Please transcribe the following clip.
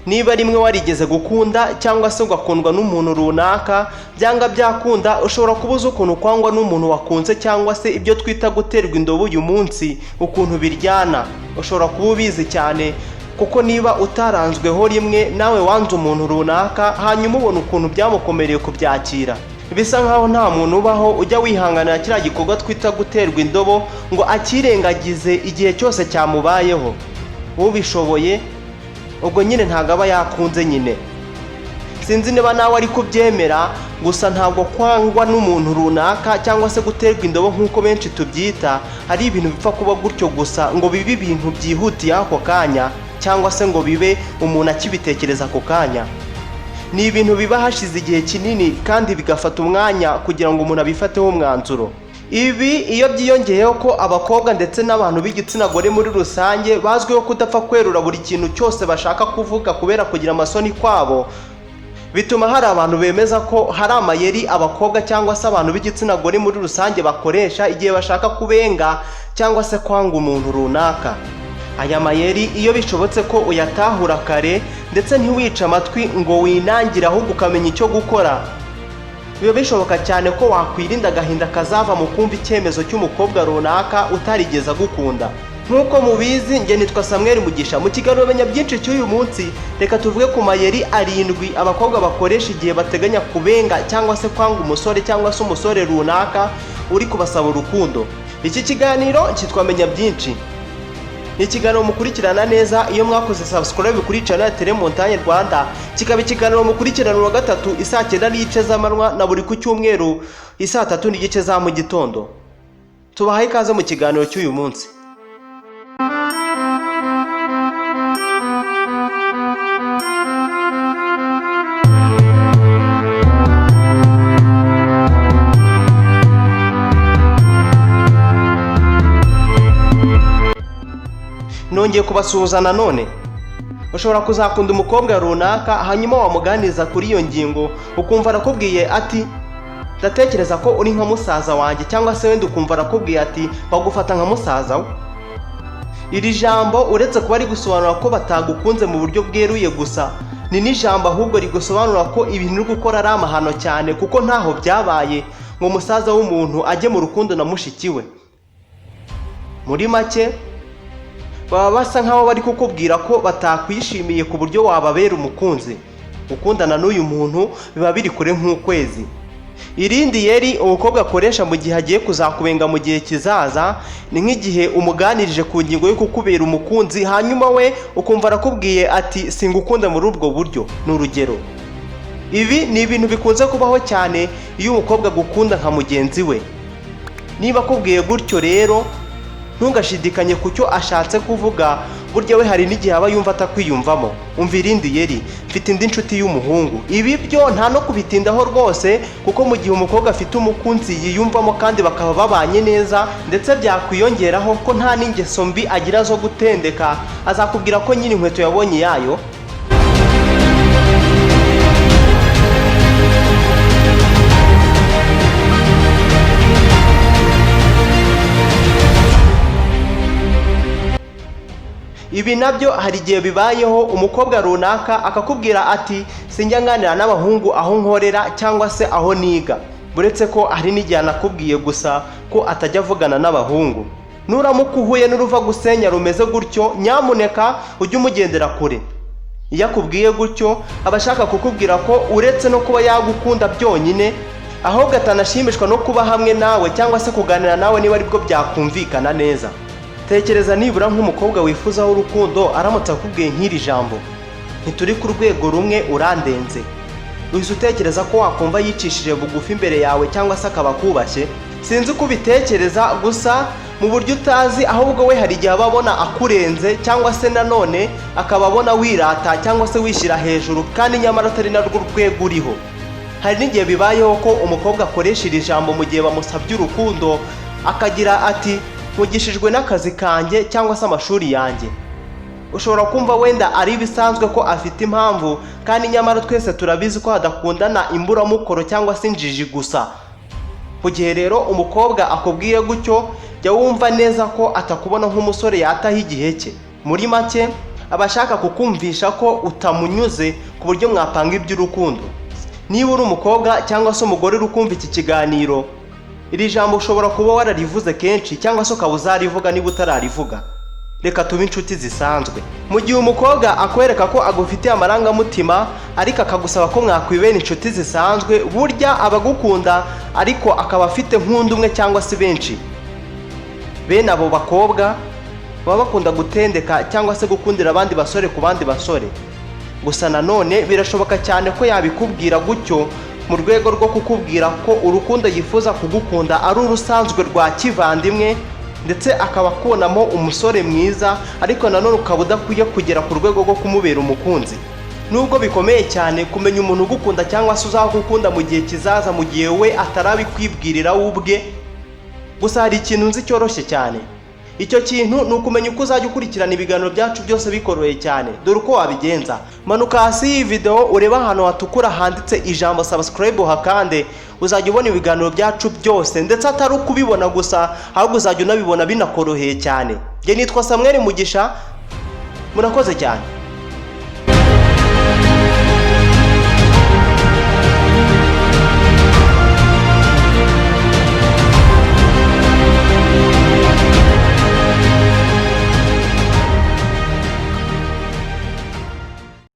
niba rimwe warigeze gukunda cyangwa se ugakundwa n'umuntu runaka, byanga byakunda ushobora kubuza ukuntu kwangwa n'umuntu wakunze cyangwa se ibyo twita guterwa indobo uyu munsi ukuntu biryana. Ushobora kuba ubizi cyane kuko niba utaranzweho rimwe nawe wanze umuntu runaka hanyuma ubona ukuntu byamukomereye kubyakira. Bisa nkaho nta muntu ubaho ujya wihanganira kiriya gikorwa twita guterwa indobo ngo akirengagize igihe cyose cyamubayeho. Ubishoboye ubwo nyine ntabwo aba yakunze nyine. Sinzi niba nawe ari kubyemera, gusa ntabwo kwangwa n'umuntu runaka cyangwa se guterwa indobo nk'uko benshi tubyita ari ibintu bipfa kuba gutyo gusa ngo bibe ibintu byihutiye ako kanya cyangwa se ngo bibe umuntu akibitekereza ako kanya. Ni ibintu biba hashize igihe kinini kandi bigafata umwanya kugira ngo umuntu abifateho umwanzuro. Ibi iyo byiyongeyeho ko abakobwa ndetse n'abantu b'igitsina gore muri rusange bazwiho kudapfa kwerura buri kintu cyose bashaka kuvuga kubera kugira amasoni kwabo, bituma hari abantu bemeza ko hari amayeri abakobwa cyangwa se abantu b'igitsina gore muri rusange bakoresha igihe bashaka kubenga cyangwa se kwanga umuntu runaka. Aya mayeri iyo bishobotse ko uyatahura kare ndetse ntiwice amatwi ngo winangire ahubwo ukamenya icyo gukora, biba bishoboka cyane ko wakwirinda agahinda kazava mu kumva icyemezo cy'umukobwa runaka utarigeze agukunda. Nk'uko mubizi, njye nitwa Samuel Mugisha. Mu kiganiro menya byinshi cy'uyu munsi reka tuvuge ku mayeri 7 abakobwa bakoresha igihe bateganya kubenga cyangwa se kwanga umusore cyangwa se umusore runaka uri kubasaba urukundo. Iki kiganiro cyitwa menya byinshi. Ni ikiganiro mukurikirana neza iyo mwakoze subscribe kuri channel Dore Rwanda, kikaba ikiganiro mukurikirana wa gatatu isaa 9:30 z'amanywa na buri ku cyumweru isaa 3:30 za mu gitondo. Tubahaye ikaze mu kiganiro cy'uyu munsi. Nongeye kubasuhuza nanone. Ushobora kuzakunda umukobwa runaka hanyuma wamuganiza kuri iyo ngingo ukumva arakubwiye ati ndatekereza ko uri nka musaza wanjye, cyangwa se wenda ukumva arakubwiye ati bagufata nka musaza we. Iri jambo uretse kuba ari gusobanura ko batagukunze mu buryo bweruye gusa, ni n'ijambo ahubwo rigusobanura ko ibintu uri gukora ari amahano cyane kuko ntaho byabaye ngo musaza w'umuntu ajye mu rukundo na mushiki we. Muri make baba basa nkaho bari kukubwira ko batakwishimiye ku buryo wababera umukunzi. Gukundana n'uyu muntu biba biri kure nk'ukwezi. Irindi yeri umukobwa akoresha mu gihe agiye kuzakubenga mu gihe kizaza ni nk'igihe umuganirije ku ngingo yo kukubera umukunzi hanyuma we ukumva arakubwiye ati singukunda muri ubwo buryo. Ni urugero. Ibi ni ibintu bikunze kubaho cyane iyo umukobwa agukunda nka mugenzi we. Niba akubwiye gutyo rero ntugashidikanye ku cyo ashatse kuvuga, burya we hari n'igihe aba yumva atakwiyumvamo. Umva irindi yeri, mfite indi nshuti y'umuhungu. Ibi byo nta no kubitindaho rwose kuko mu gihe umukobwa afite umukunzi yiyumvamo kandi bakaba babanye neza ndetse byakwiyongeraho ko nta n'ingeso mbi agira zo gutendeka, azakubwira ko nyine inkweto yabonye yayo. Ibi nabyo hari igihe bibayeho umukobwa runaka akakubwira ati sinjya nganira n'abahungu aho nkorera cyangwa se aho niga. Buretse ko hari n'igihe anakubwiye gusa ko atajya avugana n'abahungu. Nuramuka uhuye n'uruva gusenya rumeze gutyo, nyamuneka ujye umugendera kure. Iyo akubwiye gutyo aba ashaka kukubwira ko uretse no kuba yagukunda byonyine, ahubwo atanashimishwa no kuba hamwe nawe cyangwa se kuganira nawe niba aribwo byakumvikana neza. Tekereza nibura nk'umukobwa wifuzaho urukundo aramutse akubwiye nk'iri jambo, ntituri ku rwego rumwe, urandenze. Uhise utekereza ko wakumva yicishije bugufi imbere yawe cyangwa se akaba akubashye? Sinzi uko ubitekereza, gusa mu buryo utazi, ahubwo we hari igihe aba abona akurenze cyangwa se nanone akaba abona wirata cyangwa se wishyira hejuru kandi nyamara atari narwo rwego uriho. Hari n'igihe bibayeho ko umukobwa akoresha iri jambo mu gihe bamusabye urukundo akagira ati mugishijwe n'akazi kanjye cyangwa se amashuri yanjye. Ushobora kumva wenda ari bisanzwe ko afite impamvu kandi nyamara twese turabizi ko hadakundana imburamukoro cyangwa se injiji gusa. Ku gihe rero umukobwa akubwiye gutyo, jya wumva neza ko atakubona nk'umusore yataho igihe cye. Muri make aba ashaka kukumvisha ko utamunyuze ku buryo mwapanga iby'urukundo. Niba uri umukobwa cyangwa se umugore uri kumva iki kiganiro, iri jambo ushobora kuba wararivuze kenshi cyangwa se ukaba uzarivuga niba utararivuga. Reka tube inshuti zisanzwe. Mu gihe umukobwa akwereka ko agufitiye amarangamutima ariko akagusaba ko mwakwibera inshuti zisanzwe, burya abagukunda ariko akaba afite nk'undi umwe cyangwa se benshi. Bene abo bakobwa baba bakunda gutendeka cyangwa se gukundira abandi basore ku bandi basore. Gusa nanone birashoboka cyane ko yabikubwira gutyo mu rwego rwo kukubwira ko urukundo yifuza kugukunda ari urusanzwe rwa kivandimwe, ndetse akaba akubonamo umusore mwiza, ariko nanone ukaba udakwiye kugera ku rwego rwo kumubera umukunzi. Nubwo bikomeye cyane kumenya umuntu ugukunda cyangwa se uzagukunda mu gihe kizaza, mu gihe we atarabikwibwirira we ubwe, gusa hari ikintu nzi cyoroshye cyane. Icyo kintu ni ukumenya uko uzajya ukurikirana ibiganiro byacu byose bikoroheye cyane. Dore uko wabigenza: manuka hasi y'iyi video ureba ahantu hatukura handitse ijambo subscribe, hakande, uzajya ubona ibiganiro byacu byose, ndetse atari ukubibona gusa ahubwo uzajya unabibona binakoroheye cyane. Nge nitwa Samuel Mugisha, murakoze cyane.